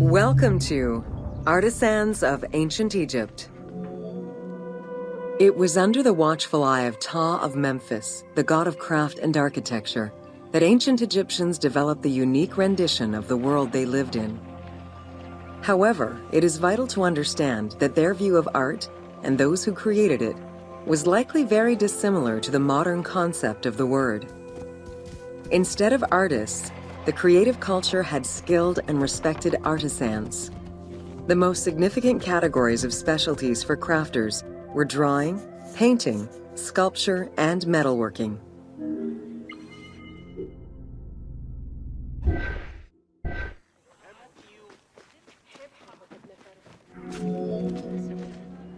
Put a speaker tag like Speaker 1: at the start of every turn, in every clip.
Speaker 1: Welcome to Artisans of Ancient Egypt. It was under the watchful eye of Ptah of Memphis, the god of craft and architecture, that ancient Egyptians developed the unique rendition of the world they lived in. However, it is vital to understand that their view of art, and those who created it, was likely very dissimilar to the modern concept of the word. Instead of artists, the creative culture had skilled and respected artisans. The most significant categories of specialties for crafters were drawing, painting, sculpture, and metalworking.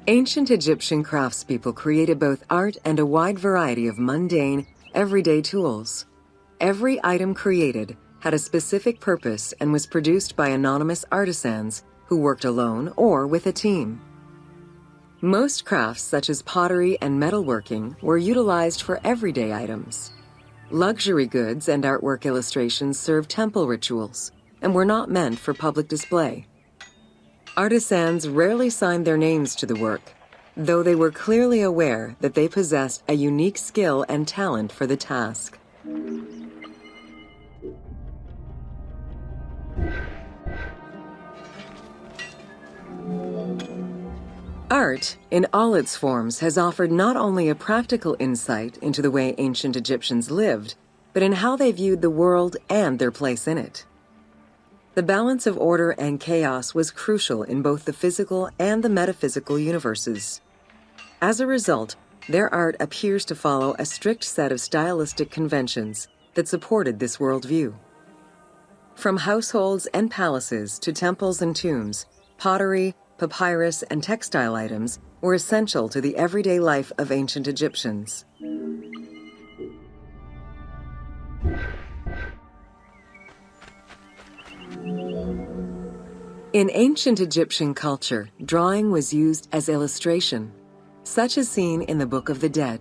Speaker 1: Ancient Egyptian craftspeople created both art and a wide variety of mundane, everyday tools. Every item created had a specific purpose and was produced by anonymous artisans who worked alone or with a team. Most crafts, such as pottery and metalworking, were utilized for everyday items. Luxury goods and artwork illustrations served temple rituals and were not meant for public display. Artisans rarely signed their names to the work, though they were clearly aware that they possessed a unique skill and talent for the task. Art, in all its forms, has offered not only a practical insight into the way ancient Egyptians lived, but in how they viewed the world and their place in it. The balance of order and chaos was crucial in both the physical and the metaphysical universes. As a result, their art appears to follow a strict set of stylistic conventions that supported this worldview. From households and palaces to temples and tombs, pottery, papyrus, and textile items were essential to the everyday life of ancient Egyptians. In ancient Egyptian culture, drawing was used as illustration, such as seen in the Book of the Dead.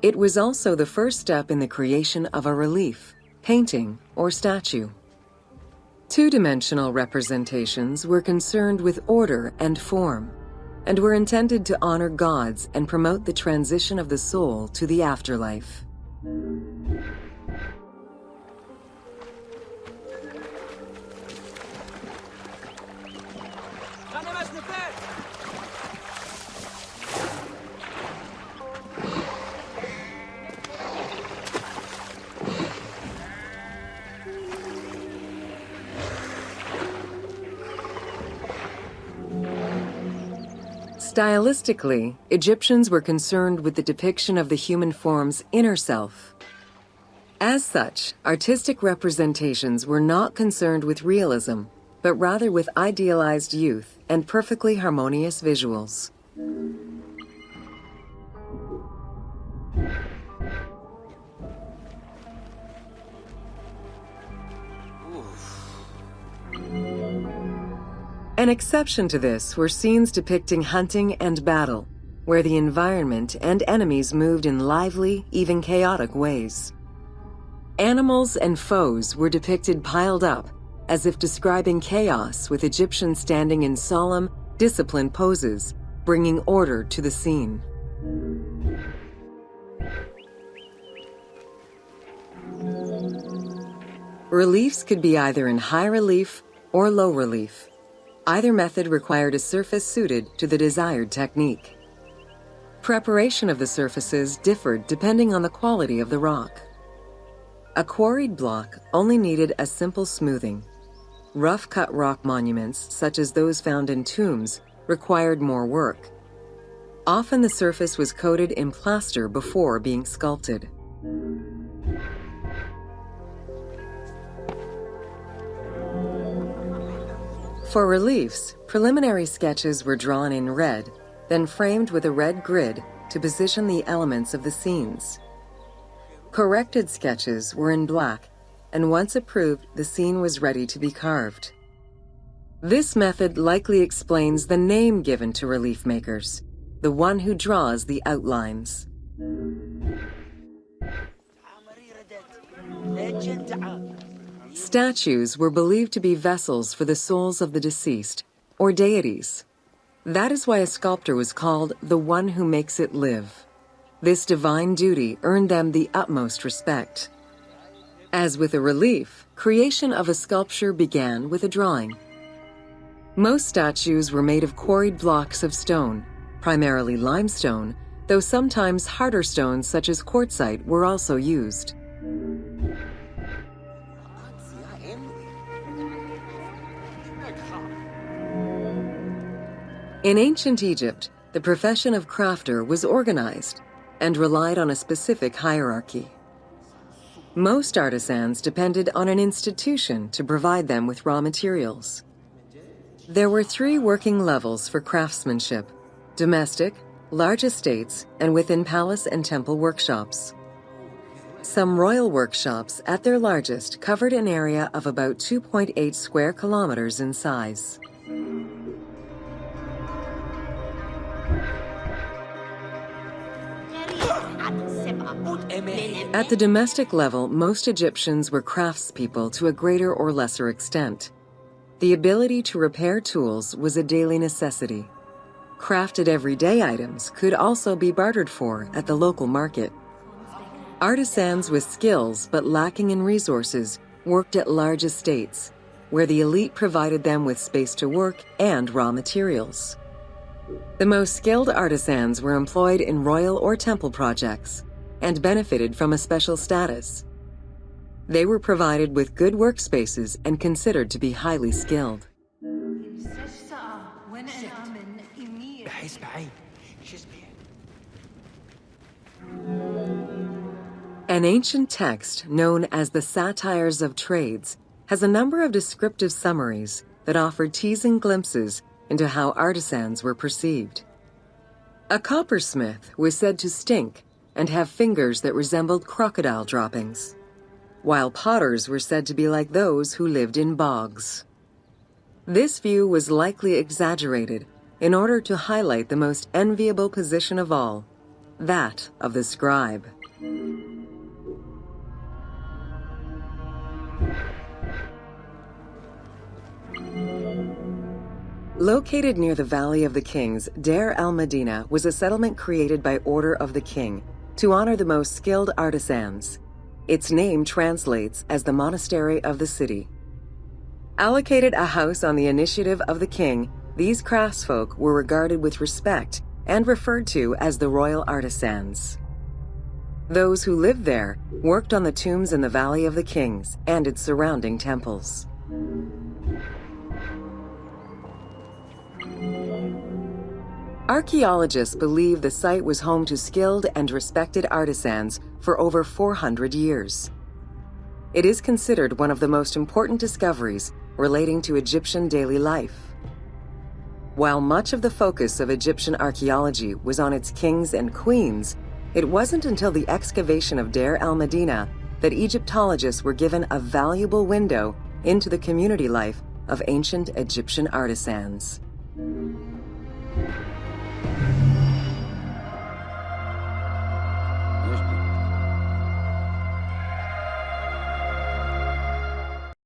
Speaker 1: It was also the first step in the creation of a relief, painting, or statue. Two-dimensional representations were concerned with order and form, and were intended to honor gods and promote the transition of the soul to the afterlife. Stylistically, Egyptians were concerned with the depiction of the human form's inner self. As such, artistic representations were not concerned with realism, but rather with idealized youth and perfectly harmonious visuals. An exception to this were scenes depicting hunting and battle, where the environment and enemies moved in lively, even chaotic ways. Animals and foes were depicted piled up, as if describing chaos, with Egyptians standing in solemn, disciplined poses, bringing order to the scene. Reliefs could be either in high relief or low relief. Either method required a surface suited to the desired technique. Preparation of the surfaces differed depending on the quality of the rock. A quarried block only needed a simple smoothing. Rough-cut rock monuments, such as those found in tombs, required more work. Often the surface was coated in plaster before being sculpted. For reliefs, preliminary sketches were drawn in red, then framed with a red grid to position the elements of the scenes. Corrected sketches were in black, and once approved, the scene was ready to be carved. This method likely explains the name given to relief makers, the one who draws the outlines. Statues were believed to be vessels for the souls of the deceased, or deities. That is why a sculptor was called the one who makes it live. This divine duty earned them the utmost respect. As with a relief, creation of a sculpture began with a drawing. Most statues were made of quarried blocks of stone, primarily limestone, though sometimes harder stones such as quartzite were also used. In ancient Egypt, the profession of crafter was organized and relied on a specific hierarchy. Most artisans depended on an institution to provide them with raw materials. There were 3 working levels for craftsmanship: domestic, large estates, and within palace and temple workshops. Some royal workshops, at their largest, covered an area of about 2.8 square kilometers in size. At the domestic level, most Egyptians were craftspeople to a greater or lesser extent. The ability to repair tools was a daily necessity. Crafted everyday items could also be bartered for at the local market. Artisans with skills but lacking in resources worked at large estates, where the elite provided them with space to work and raw materials. The most skilled artisans were employed in royal or temple projects and benefited from a special status. They were provided with good workspaces and considered to be highly skilled. An ancient text known as the Satires of Trades has a number of descriptive summaries that offer teasing glimpses into how artisans were perceived. A coppersmith was said to stink and have fingers that resembled crocodile droppings, while potters were said to be like those who lived in bogs. This view was likely exaggerated in order to highlight the most enviable position of all, that of the scribe. Located near the Valley of the Kings, Deir el-Medina was a settlement created by order of the king to honor the most skilled artisans. Its name translates as the monastery of the city. Allocated a house on the initiative of the king, these craftsfolk were regarded with respect and referred to as the royal artisans. Those who lived there worked on the tombs in the Valley of the Kings and its surrounding temples. Archaeologists believe the site was home to skilled and respected artisans for over 400 years. It is considered one of the most important discoveries relating to Egyptian daily life. While much of the focus of Egyptian archaeology was on its kings and queens, it wasn't until the excavation of Deir el-Medina that Egyptologists were given a valuable window into the community life of ancient Egyptian artisans.